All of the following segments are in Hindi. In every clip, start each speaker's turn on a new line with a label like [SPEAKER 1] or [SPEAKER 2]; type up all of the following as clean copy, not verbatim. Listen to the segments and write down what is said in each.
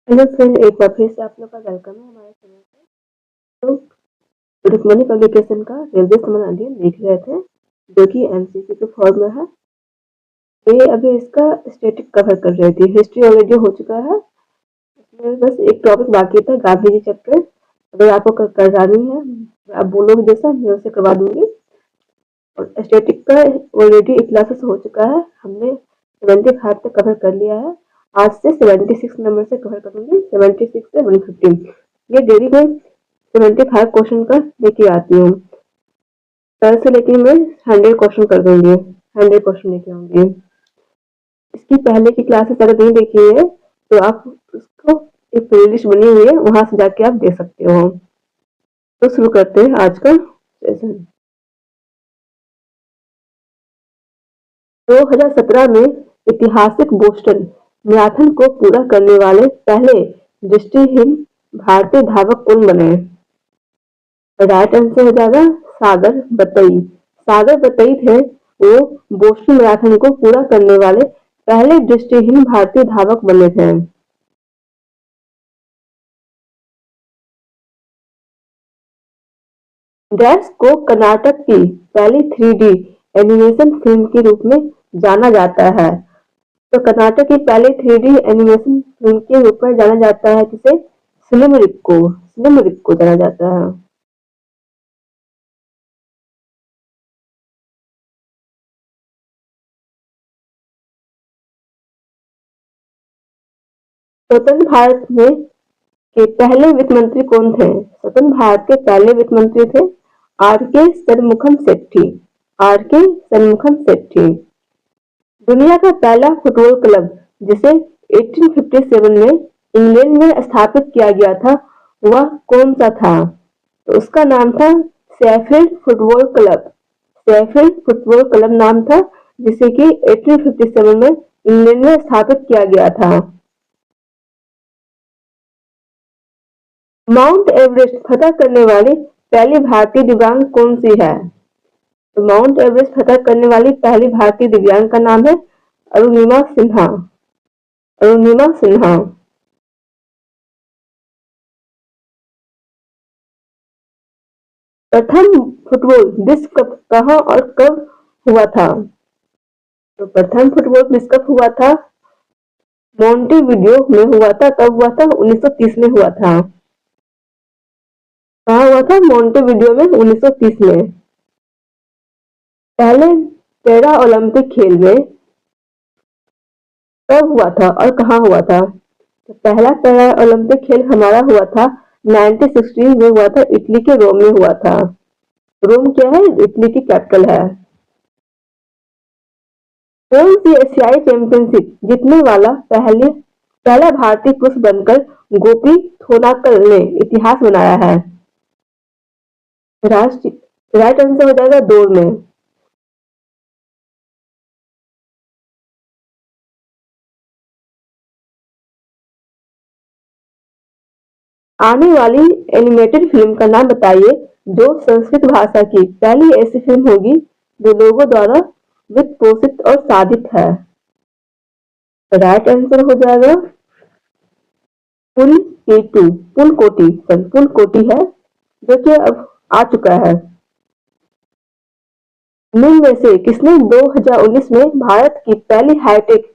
[SPEAKER 1] हेलो फ्रेंड, एक बार फिर से आप लोग का वेलकम है हमारे चैनल पे। तो रुक्मणी पब्लिकेशन का रेलवे संबंध अध्ययन देख रहे थे, जो कि एमसीक्यू के फॉर्म में है। ये अभी इसका स्टैटिक कवर कर रही थी, हिस्ट्री ऑलरेडी हो चुका है। इसमें बस एक टॉपिक बाकी था, गांधी जी चैप्टर। अगर आपको करवानी है, आप बोलोगे जैसा मैं उसे करवा दूंगी। और स्टैटिक का ऑलरेडी क्लासेस हो चुका है, हमने 75 तक कवर कर लिया है। आज से 76 नंबर से कवर करूंगी, 76 से 115। ये डेली में 75 क्वेश्चन का लेके आती हूँ। कल से लेके मैं 100 क्वेश्चन कर दूंगी, 100 क्वेश्चन लेके आऊंगी। इसकी पहले की क्लासेस अगर नहीं देखी है तो आप उसको एक प्लेलिस्ट बनी हुई है, वहां से जाके आप देख सकते हो। तो शुरू करते हैं आज का सेशन। 2017 में ऐतिहासिक बोस्टन मैराथन को पूरा करने वाले पहले दृष्टिहीन भारतीय धावक कौन बने? राइट आंसर हो जाएगा सागर बतई। सागर बतई थे वो बोस्टन मैराथन को पूरा करने वाले पहले दृष्टिहीन भारतीय धावक बने थे। डैश को कर्नाटक की पहली 3D एनिमेशन फिल्म के रूप में जाना जाता है। तो कर्नाटक की पहली 3D एनिमेशन फिल्म के रूप में जाना जाता है जिसे सिनेमरिक को जाना जाता है। स्वतंत्र भारत में के पहले वित्त मंत्री कौन थे? स्वतंत्र भारत के पहले वित्त मंत्री थे आर के सनमुखम सेट्टी। आर के सनमुखम सेट्टी। दुनिया का पहला फुटबॉल क्लब जिसे 1857 में इंग्लैंड में स्थापित किया गया था वह कौन सा था? तो उसका नाम था Sheffield football club. Sheffield football club नाम था, जिसे कि 1857 में इंग्लैंड में स्थापित किया गया था। माउंट एवरेस्ट फतह करने वाली पहली भारतीय दिव्यांग कौन सी है? तो माउंट एवरेस्ट फतह करने वाली पहली भारतीय दिव्यांग का नाम है अरुणिमा सिन्हा। अरुणिमा सिन्हा। प्रथम फुटबॉल विश्व कप कहाँ और कब हुआ था? तो प्रथम फुटबॉल विश्व कप हुआ था मोंटेविडियो में हुआ था। कब हुआ था? 1930 में हुआ था। कहाँ हुआ था? मोंटेविडियो में 1930 में। पहले पैरा ओलंपिक खेल में कब हुआ था और कहाँ हुआ था? तो पहला पैरा ओलंपिक खेल हमारा हुआ था 1916 में हुआ था, इटली के रोम में हुआ था। रोम क्या है? इटली की कैपिटल है। कौन सी एशियाई चैंपियनशिप जीतने वाला पहला भारतीय पुरुष बनकर गोपी थोनाकल ने इतिहास बनाया है? राष्ट्रीय राइट आंसर हो जाएगा दौड़ में। आने वाली एनिमेटेड फिल्म का नाम बताइए जो संस्कृत भाषा की पहली ऐसी फिल्म होगी जो लोगों द्वारा वित्त पोषित और साधित है। राइट आंसर हो जाएगा पुल केटू। पुल कोटी है, जो कि अब आ चुका है। निम्न में से किसने 2019 में भारत की पहली हाईटेक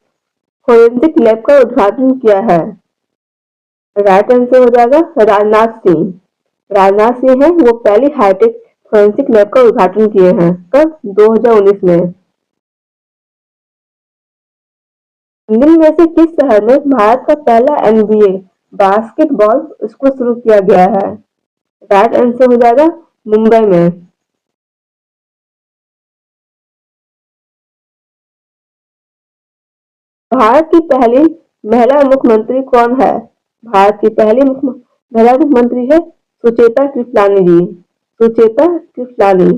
[SPEAKER 1] फोरेंसिक लैब का उद्घाटन किया है? राइट आंसर हो जाएगा राजनाथ सिंह। राजनाथ सिंह है वो पहली हाईटेक फोरेंसिक लैब का उद्घाटन किए हैं। कब? 2019 में। निम्न में से किस शहर में भारत का पहला एनबीए बास्केटबॉल स्कूल शुरू किया गया है? राइट आंसर हो जाएगा मुंबई में। भारत की पहली महिला मुख्यमंत्री कौन है? भारत की पहली महिला मुख्यमंत्री है सुचेता कृपलानी जी। सुचेता कृपलानी।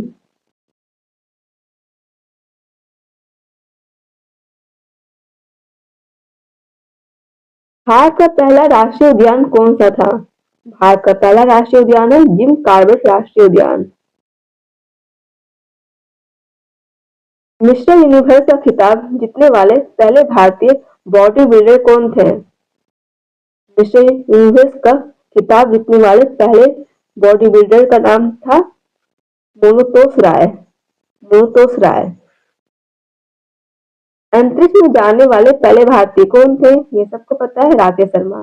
[SPEAKER 1] भारत का पहला राष्ट्रीय उद्यान कौन सा था? भारत का पहला राष्ट्रीय उद्यान है जिम कॉर्बेट राष्ट्रीय उद्यान। मिस्टर यूनिवर्स का खिताब जीतने वाले पहले भारतीय बॉडी बिल्डर कौन थे? मिस्टर यूनिवर्स का खिताब जीतने वाले पहले बॉडी बिल्डर का नाम था मोनोतोष राय। मोनोतोष राय। अंतरिक्ष में जाने वाले पहले भारतीय कौन थे? ये सबको पता है, राकेश शर्मा।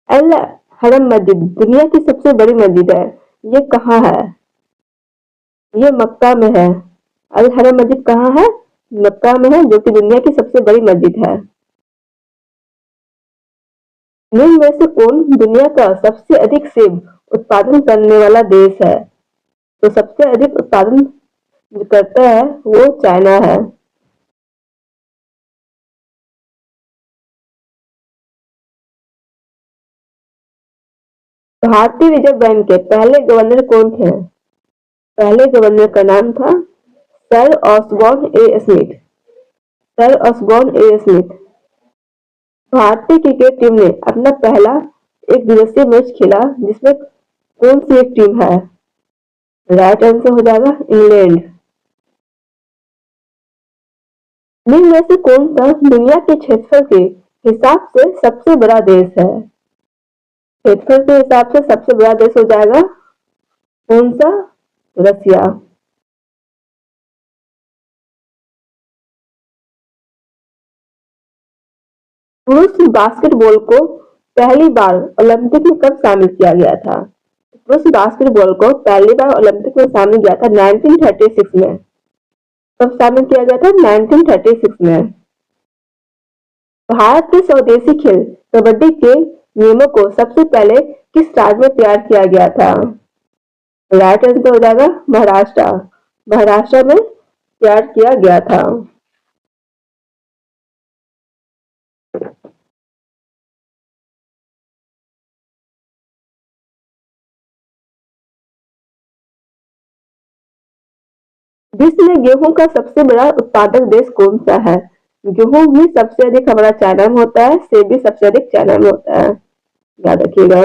[SPEAKER 1] अल हरम मस्जिद दुनिया की सबसे बड़ी मस्जिद है। ये कहाँ है? ये मक्का में है। अल हरम मस्जिद कहाँ है? मक्का में है, जो कि दुनिया की सबसे बड़ी मस्जिद है। निम्न में से कौन दुनिया का सबसे अधिक सेब उत्पादन करने वाला देश है? तो सबसे अधिक उत्पादन जो करता है वो चाइना है। भारतीय रिजर्व बैंक के पहले गवर्नर कौन थे? पहले गवर्नर का नाम था Sir Osborne A Smith. Sir Osborne A Smith. भारतीय क्रिकेट टीम ने अपना पहला एक दिवसीय मैच खेला जिसमें कौन सी एक टीम है? राइट आंसर हो जाएगा इंग्लैंड। निम्न में से कौन सा दुनिया के क्षेत्रफल के हिसाब से सबसे बड़ा देश है? क्षेत्रफल के हिसाब से सबसे बड़ा देश हो जाएगा कौन सा? रसिया। पुरुष बास्केटबॉल को पहली बार ओलंपिक में कब शामिल किया गया था? पुरुष बास्केटबॉल को पहली बार ओलंपिक में शामिल किया था 1936 में। कब शामिल किया गया था? 1936 में। भारत के स्वदेशी खेल कबड्डी के नियमों को सबसे पहले किस राज्य में तैयार किया गया था? राइट आंसर हो जाएगा महाराष्ट्र। महाराष्ट्र में तैयार किया गया था। विश्व में गेहूं का सबसे बड़ा उत्पादक देश कौन सा है? गेहूं भी सबसे अधिक हमारा चाइना में होता है, सेब भी सबसे अधिक चाइना में होता है, याद रखिएगा।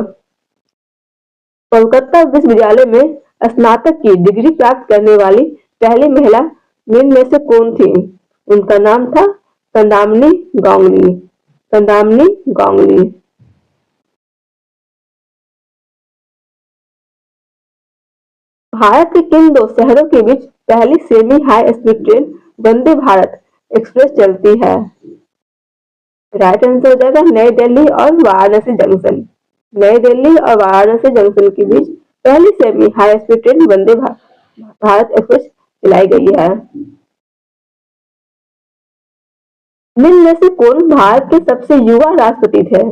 [SPEAKER 1] कोलकाता विश्वविद्यालय में स्नातक की डिग्री प्राप्त करने वाली पहली महिला निम्न में से कौन थी? उनका नाम था संदामिनी गांगुली। संदामिनी गांगुली। भारत के किन दो शहरों के बीच पहली semi high speed train Vande Bharat express चलती है? राइट आंसर हो जाएगा नई दिल्ली और वाराणसी जंक्शन। नई दिल्ली और वाराणसी जंक्शन के बीच पहली semi high speed train Vande Bharat express चलाई गई है। निम्न में से कौन भारत के सबसे युवा राष्ट्रपति थे?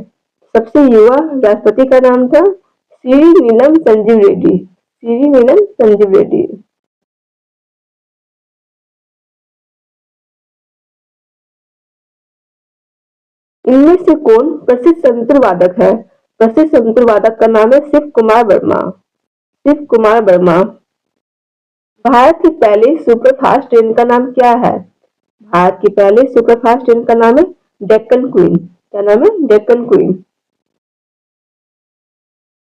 [SPEAKER 1] सबसे युवा राष्ट्रपति का नाम था श्री नीलम संजीव रेड्डी। श्री नीलम संजीव रेड्डी। इनमें से कौन प्रसिद्ध संतूर वादक है? प्रसिद्ध संतूर वादक का नाम है शिव कुमार वर्मा। शिव कुमार वर्मा। भारत की पहली सुपरफास्ट ट्रेन का नाम क्या है? भारत की पहली सुपरफास्ट ट्रेन का नाम है डेक्कन क्वीन। क्या नाम है? डेक्कन क्वीन।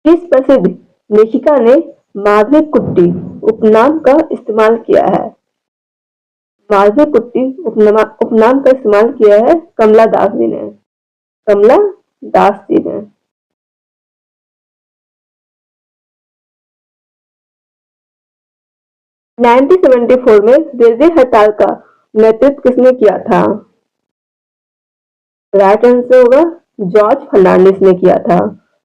[SPEAKER 1] किस प्रसिद्ध लेखिका ने माधवी कुट्टी उपनाम का इस्तेमाल किया है? माधवी कुट्टी उपनाम का इस्तेमाल किया है कमला दास जी ने। कमला दास जी ने। 1974 में रेलवे हड़ताल का नेतृत्व किसने किया था? राइट आंसर होगा जॉर्ज फर्नांडिस ने किया था।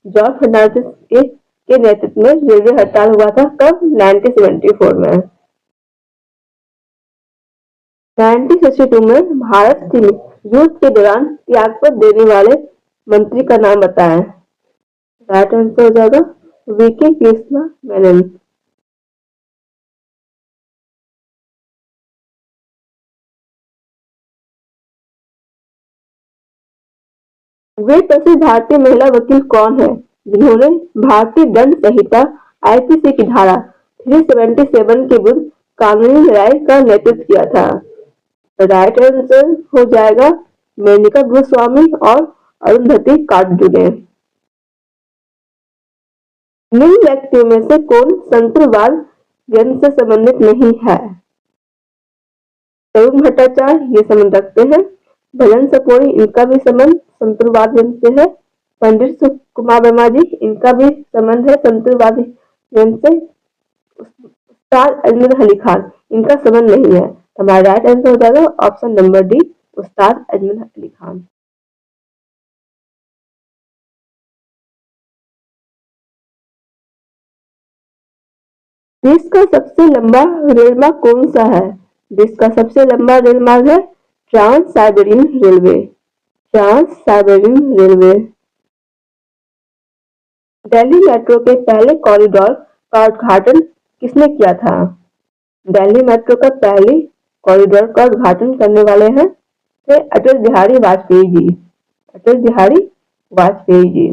[SPEAKER 1] जॉर्ज फर्नांडिस के नेतृत्व में रेलवे हड़ताल हुआ था कब? 1974 में। 1962 में भारत की युद्ध के दौरान त्यागपत्र देने वाले मंत्री का नाम बताएं। राइट आंसर हो जाएगा वीके कृष्णा मेनन। वे प्रसिद्ध भारतीय महिला वकील कौन है जिन्होंने भारतीय दंड संहिता आईपीसी की धारा 377 के विरुद्ध कानूनी लड़ाई का नेतृत्व किया था? राइट आंसर हो जाएगा मेनका गोस्वामी और अरुंधति काटजू ने। निम्न व्यक्तियों में से कौन संतुरवाद ग्रंथ से संबंधित नहीं है? तरुण भट्टाचार्य ये संबंध रखते हैं। भजन सपोरी इनका भी संबंध संतुरवाद से है। पंडित कुमार वर्मा जी इनका भी संबंध है संतुरवादी से। उस्ताद अजमल अली खान इनका संबंध नहीं है। हमारा राइट आंसर हो जाएगा ऑप्शन नंबर डी, उस्ताद अजमल अली खान। विश्व का सबसे लंबा रेल मार्ग कौन सा है? विश्व का सबसे लंबा रेल मार्ग है Trans Siberian Railway. Trans Siberian Railway. Delhi metro के पहले कॉरिडोर का उद्घाटन किसने किया था? दिल्ली मेट्रो का पहले कॉरिडोर का उद्घाटन करने वाले हैं अटल बिहारी वाजपेयी जी। अटल बिहारी वाजपेयी जी।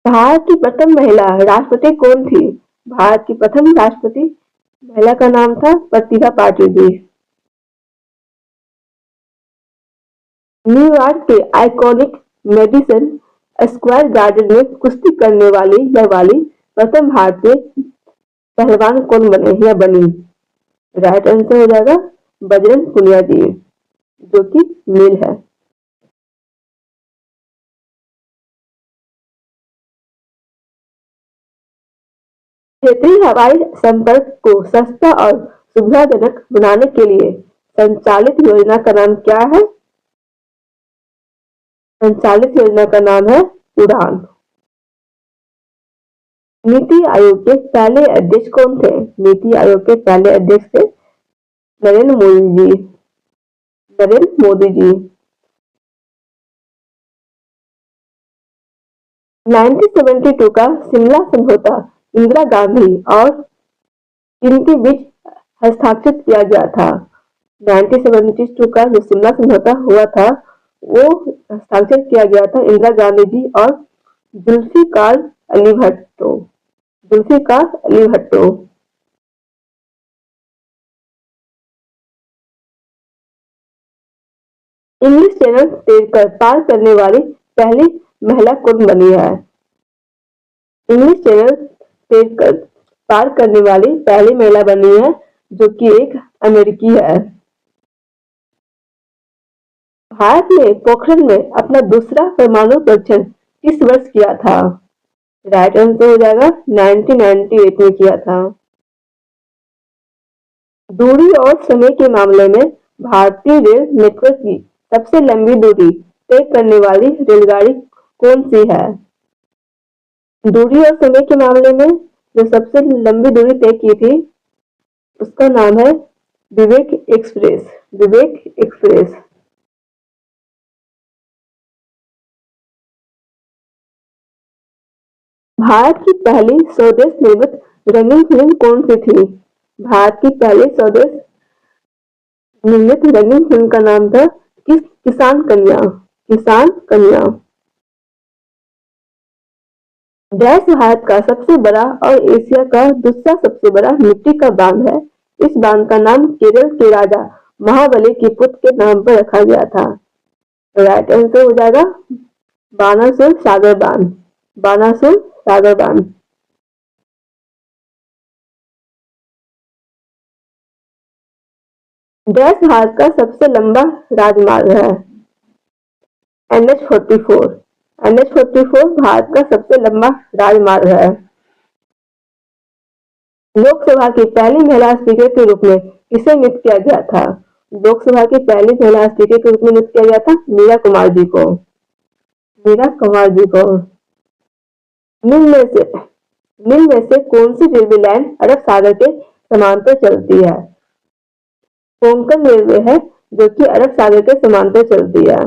[SPEAKER 1] भारत की प्रथम महिला राष्ट्रपति कौन थी? भारत की प्रथम राष्ट्रपति महिला का नाम था प्रतिभा पाटिल जी। न्यूयॉर्क के आइकॉनिक मेडिसन स्क्वायर गार्डन में कुश्ती करने वाली प्रथम भारतीय पहलवान कौन बने या बनी? राइट आंसर हो जाएगा बजरंग पुनिया जी, जो कि मेल है। क्षेत्रीय हवाई संपर्क को सस्ता और सुविधाजनक बनाने के लिए संचालित योजना का नाम क्या है? संचालित योजना का नाम है उड़ान। नीति आयोग के पहले अध्यक्ष कौन थे? नीति आयोग के पहले अध्यक्ष थे नरेंद्र मोदी जी। नरेंद्र मोदी जी। 1972 का शिमला समझौता इंदिरा गांधी और किनके बीच हस्ताक्षरित किया गया था? 1972 का जो शिमला समझौता हुआ था वो हस्ताक्षर किया गया था इंदिरा गांधी जी और जुल्फिकार अली भट्टो। जुल्फिकार अली भट्टो। इंग्लिश चैनल तैरकर पार करने वाली पहली महिला कौन बनी है? इंग्लिश चैनल तैरकर पार करने वाली पहली महिला बनी है जो कि एक अमेरिकी है। भारत ने पोखरण में अपना दूसरा परमाणु परीक्षण किस वर्ष किया था? राइट आंसर हो जाएगा 1998 में किया था। दूरी और समय के मामले में भारतीय रेल नेटवर्क की सबसे लंबी दूरी तय करने वाली रेलगाड़ी कौन सी है? दूरी और समय के मामले में जो सबसे लंबी दूरी तय की थी उसका नाम है विवेक एक्सप्रेस। विवेक एक्सप्रेस। भारत की पहली स्वदेश निर्मित रंगीन फिल्म कौन सी थी? भारत की पहली स्वदेश निर्मित रंगीन फिल्म का नाम था किसान कन्या। किसान कन्या। डैश भारत का सबसे बड़ा और एशिया का दूसरा सबसे बड़ा मिट्टी का बांध है। इस बांध का नाम केरल के राजा महाबली के पुत्र के नाम पर रखा गया था। राइट आंसर हो जाएगा बानासुर सागर बांध। बानासुर सागर बांध। डैश भारत का सबसे लंबा राजमार्ग है NH44। NH44 भारत का सबसे लंबा राजमार्ग है। लोकसभा की पहली महिला स्पीकर के रूप में किसे नियुक्त किया गया था? लोकसभा की पहली महिला स्पीकर के रूप में नियुक्त किया गया था मीरा कुमार जी को। मीरा कुमार जी को। निम्न में से कौन सी रेलवे लाइन अरब सागर के समांतर चलती है? कोंकण रेलवे है जो कि अरब सागर के समांतर चलती है।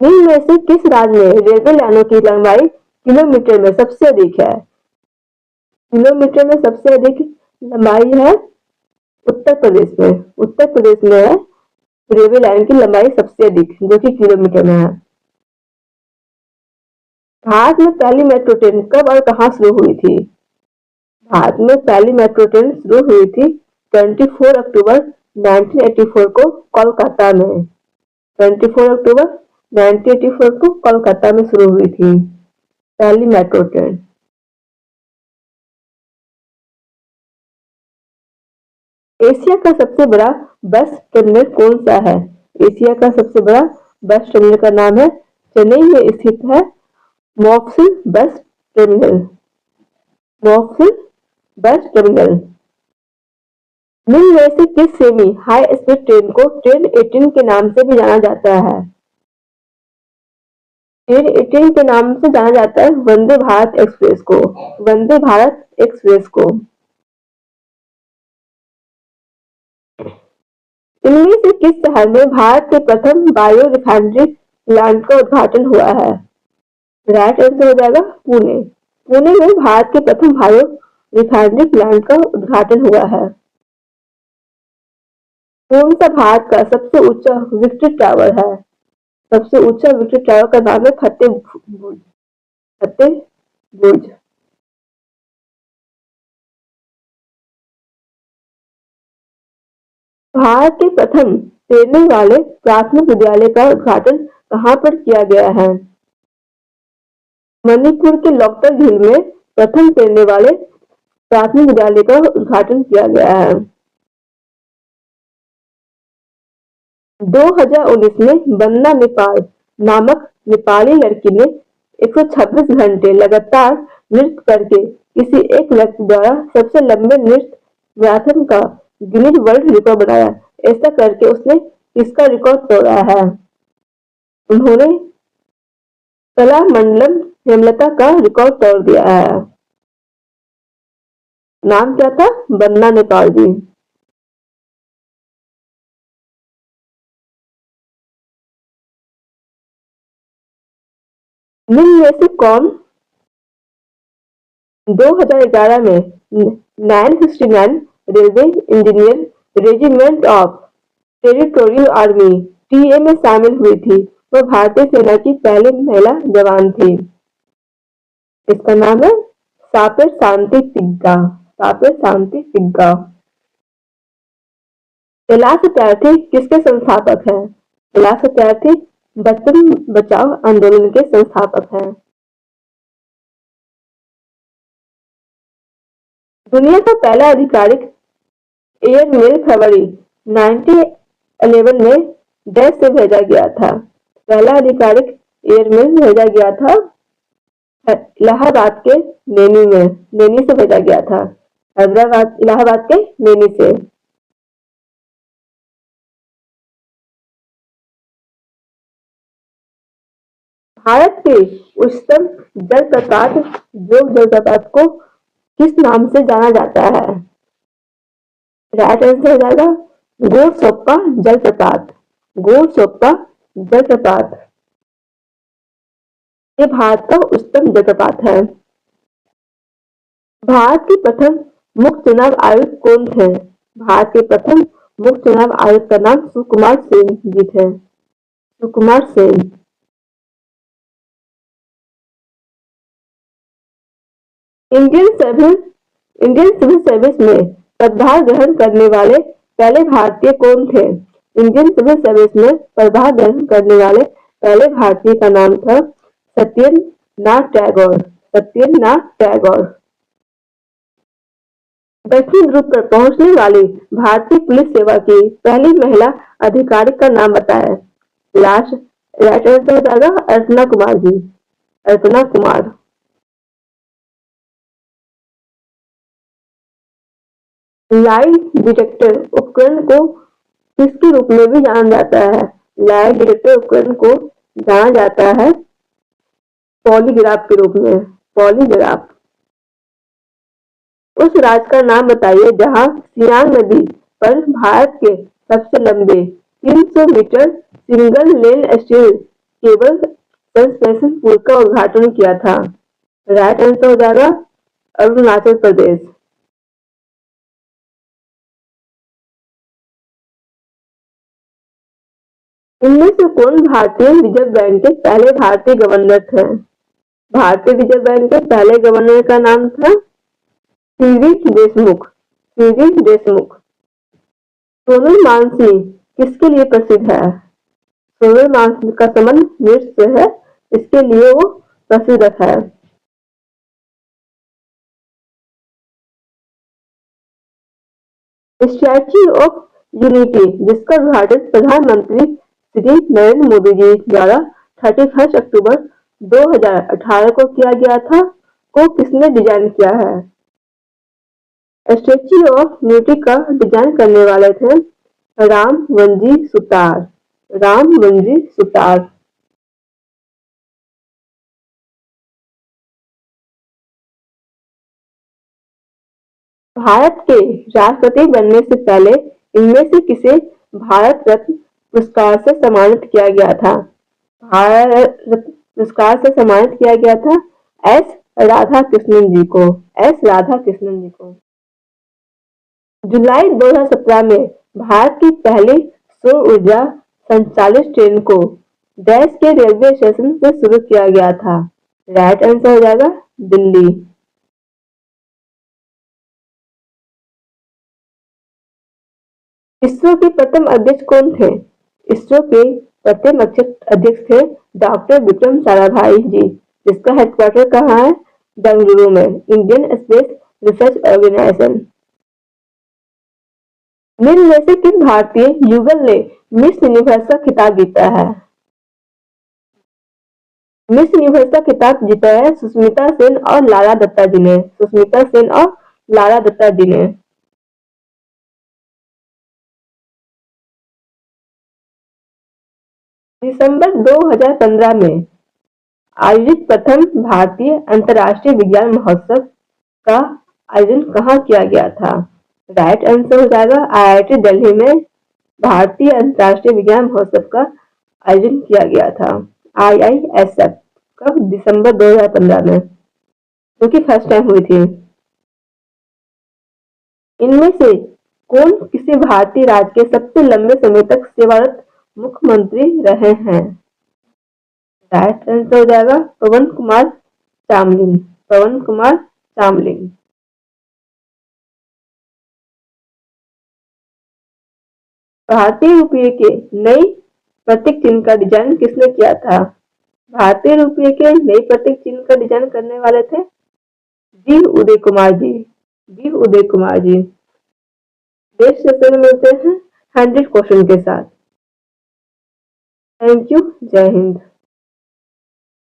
[SPEAKER 1] निम्न में से किस राज्य में रेलवे लाइनों की लंबाई किलोमीटर में सबसे अधिक है? किलोमीटर में सबसे अधिक लंबाई है उत्तर प्रदेश में। उत्तर प्रदेश में है रेलवे लाइन की लंबाई सबसे अधिक जो कि किलोमीटर में है। भारत में पहली मेट्रो ट्रेन कब और कहां शुरू हुई थी? भारत में पहली मेट्रो ट्रेन शुरू हुई थी 24 अक्टूबर 1984 को कोलकाता में। 24 अक्टूबर 1984 को कोलकाता में शुरू हुई थी पहली मेट्रो ट्रेन। एशिया का सबसे बड़ा बस टर्मिनल कौन सा है? एशिया का सबसे बड़ा बस टर्मिनल का नाम है चेन्नई में स्थित है मॉक्सिल बस टर्मिनल। मॉक्सिल bus terminal. निम्न में से किस सेमी हाई स्पीड ट्रेन को ट्रेन 18 के नाम से भी जाना जाता है? ट्रेन 18 के नाम से जाना जाता है वंदे भारत एक्सप्रेस को। वंदे भारत एक्सप्रेस को। इनमें से किस शहर में भारत के प्रथम बायो रिफाइनरी प्लांट का उद्घाटन हुआ है? राइट आंसर हो जाएगा पुणे। पुणे में भारत के प्रथम बायो रिफाइनरी प्लांट का उद्घाटन हुआ है। कौन सा भारत का सबसे ऊंचा विक्ट्री टावर है? सबसे ऊंचा विक्ट्री टावर का नाम है फतेह बुर्ज। फतेह बुर्ज। भारत के प्रथम तैरने वाले प्राथमिक विद्यालय का उद्घाटन कहाँ पर किया गया है? मणिपुर के लॉकतर झील में प्रथम तैरने वाले प्राथमिक विद्यालय का उद्घाटन किया गया है। 2019 में बन्ना नेपाल नामक नेपाली लड़की ने 126 घंटे लगातार नृत्य करके किसी एक व्यक्ति द्वारा सबसे लंबे नृत्य मैराथन का गिनीज वर्ल्ड रिकॉर्ड बनाया। ऐसा करके उसने किसका रिकॉर्ड तोड़ा है? उन्होंने कलामंडलम हेमलता का रिकॉर्ड तोड़ दिया है। नाम क्या था? बन्ना नेपाल जी। निम्न में से कौन 2011 में 969 railway engineer regiment of territorial army TA में शामिल हुई थी? वह भारतीय सेना की पहली महिला जवान थी। इसका नाम है सापेर शांति तिग्गा। सापेर शांति तिग्गा। कैलाश सत्यार्थी किसके संस्थापक हैं? कैलाश सत्यार्थी बचपन बचाओ आंदोलन के संस्थापक हैं। दुनिया का पहला आधिकारिक एयरमेल फरवरी 1911 में डैश से भेजा गया था। पहला आधिकारिक एयरमेल भेजा गया था इलाहाबाद के नैनी से भेजा गया था। हैदराबाद इलाहाबाद के नैनी से। भारत के उच्चतम जलप्रपात जोग जलप्रपात को किस नाम से जाना जाता है? राइट आंसर हो जाएगा गोरसोप्पा जलप्रपात। गोरसोप्पा जलप्रपात। ये भारत का उच्चतम जलप्रपात है। भारत के प्रथम मुख्य चुनाव आयुक्त कौन थे? भारत के प्रथम मुख्य चुनाव आयुक्त का नाम सुकुमार सेन जी थे। Sukumar Sen. Indian civil service में पदभार ग्रहण करने वाले पहले भारतीय कौन थे? इंडियन सिविल सर्विस में पदभार ग्रहण करने वाले पहले भारतीय का नाम था सत्येंद्रनाथ टैगोर। सत्येंद्रनाथ टैगोर। दक्षिण ध्रुव पर पहुंचने वाली भारतीय पुलिस सेवा की पहली महिला अधिकारी का नाम बताएं। लास्ट राइट आंसर हो जाएगा अर्चना कुमार जी। अर्चना कुमार। लाई डिटेक्टर उपकरण को किसके रूप में भी जाना जाता है? लाई डिटेक्टर उपकरण को जाना जाता है पॉलीग्राफ के रूप में। पॉलीग्राफ। उस राज्य का नाम बताइए जहां सियांग नदी पर भारत के सबसे लंबे 300 metre single lane steel cable suspension पुल का उद्घाटन किया था। राइट आंसर हो जाएगा अरुणाचल प्रदेश। इनमें से कौन भारतीय रिजर्व बैंक के पहले भारतीय गवर्नर थे? भारतीय रिजर्व बैंक के पहले गवर्नर का नाम था सीवी देशमुख। सीवी देशमुख। सोनल मानसिंह किसके लिए प्रसिद्ध है? सोलर मांस का संबंध मिर्च से है, इसके लिए वो प्रसिद्ध है। स्टैच्यू ऑफ यूनिटी, जिसका उद्घाटन प्रधानमंत्री श्री नरेंद्र मोदी जी द्वारा 31 अक्टूबर 2018 को किया गया था, को किसने डिजाइन किया है? स्टैच्यू ऑफ यूनिटी का डिजाइन करने वाले थे रामवनजी सुतार। रामवनजी सुतार। भारत के राष्ट्रपति बनने से पहले इनमें से किसे भारत रत्न पुरस्कार से सम्मानित किया गया था? भारत रत्न पुरस्कार से सम्मानित किया गया था एस राधाकृष्णन जी को। एस राधाकृष्णन जी को। जुलाई 2017 में भारत की पहली सौर ऊर्जा संचालित ट्रेन को देश के रेलवे स्टेशन से शुरू किया गया था। राइट आंसर हो जाएगा दिल्ली। इसरो के प्रथम अध्यक्ष कौन थे? इसरो के प्रथम अध्यक्ष थे डॉक्टर विक्रम साराभाई जी, जिसका हेडक्वार्टर कहाँ है? बेंगलुरु में, इंडियन स्पेस रिसर्च ऑर्गेनाइजेशन। निम्न में से किस भारतीय युगल ने मिस यूनिवर्स का खिताब जीता है? मिस यूनिवर्स का खिताब जीता है सुष्मिता सेन और लारा दत्ता जी ने। सुष्मिता सेन और लारा दत्ता जी ने। दिसंबर 2015 में आयोजित प्रथम भारतीय अंतर्राष्ट्रीय विज्ञान महोत्सव का आयोजन कहाँ किया गया था? राइट आंसर हो जाएगा IIT दिल्ली में भारतीय अंतर्राष्ट्रीय विज्ञान महोत्सव का आयोजन किया गया था। IISF कब? दिसंबर 2015 में, जो कि फर्स्ट टाइम हुई थी। इनमें से कौन किसी भारतीय राज्य के सबसे लंबे समय तक सेवारत मुख्यमंत्री रहे हैं? राइट आंसर हो जाएगा पवन कुमार चामलिंग। पवन कुमार चामलिंग। भारतीय रुपये के नई प्रतीक चिन्ह का डिजाइन किसने किया था? भारतीय रुपये के नई प्रतीक चिन्ह का डिजाइन करने वाले थे जी उदय कुमार जी। जी उदय कुमार जी। नेक्स्ट सेशन में मिलते हैं 100 क्वेश्चन के साथ। Thank you. जय हिंद।